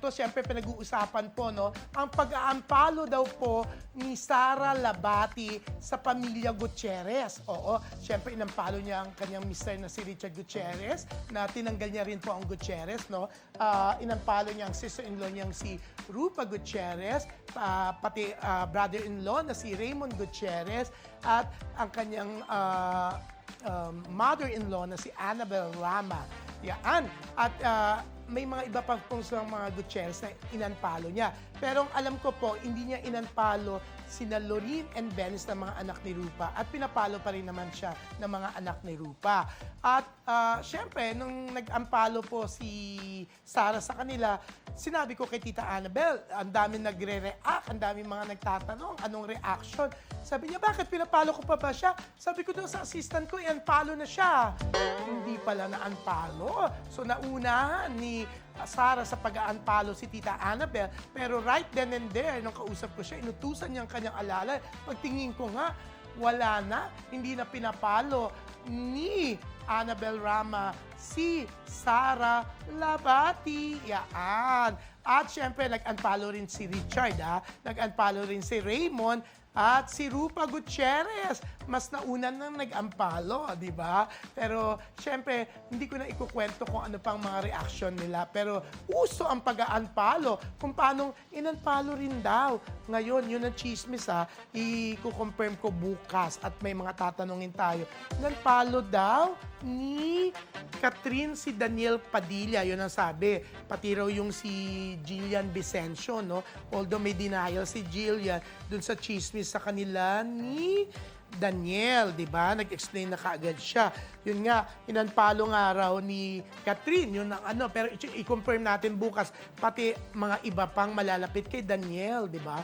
ito, siyempre pinag-uusapan po, no, ang pag-aampalo daw po ni Sara Labati sa pamilya Gutierrez. Oo, siyempre inampalo niya ang kanyang mister na si Richard Gutierrez, na tinanggal niya rin po ang Gutierrez, no. Inampalo niya ang sister-in-law niyang si Rupa Gutierrez, pati brother-in-law na si Raymond Gutierrez, at ang kanyang mother-in-law na si Annabel Rama. Yan. At may mga iba pang silang mga Gutierrez na inanpalo niya. Pero ang alam ko po, hindi niya inanpalo sina Lorin and Venice na mga anak ni Rupa, at pinapalo pa rin naman siya ng mga anak ni Rupa. At syempre, nung nag-ampalo po si Sara sa kanila, sinabi ko kay Tita Annabel, ang dami nagre-react, ang dami mga nagtatanong, anong reaction. Sabi niya, bakit pinapalo ko pa ba siya? Sabi ko daw sa assistant ko, i-unfollow na siya. Hindi pala na-unfollow. So naunahan ni Sara sa pag-unfollow si Tita Annabel. Pero right then and there, nung kausap ko siya, inutusan niya ang kanyang alala. Pagtingin ko nga, wala na, hindi na pinapalo ni Annabel Rama si Sara Labati. Yaan. At syempre, nag-unfollow rin si Richard, nag-unfollow rin si Raymond, at si Rupa Gutierrez. Mas nauna nang nag-ampalo, di ba? Pero, syempre, hindi ko na ikukwento kung ano pang mga reaction nila. Pero, uso ang pag-aunfollow. Kung paano in-unfollow rin daw. Ngayon, yun ang chismis, i-confirm ko bukas at may mga tatanungin tayo. In-unfollow daw ni Catherine si Daniel Padilla. Yun ang sabi. Pati raw yung si Jillian Vicencio, no? Although may denial si Jillian dun sa chismis sa kanila ni Daniel, di ba? Nag-explain na kaagad siya. Yun nga, inunfollow nga raw ni Catherine, yun ang ano, pero i-confirm natin bukas, pati mga iba pang malalapit kay Daniel, di ba?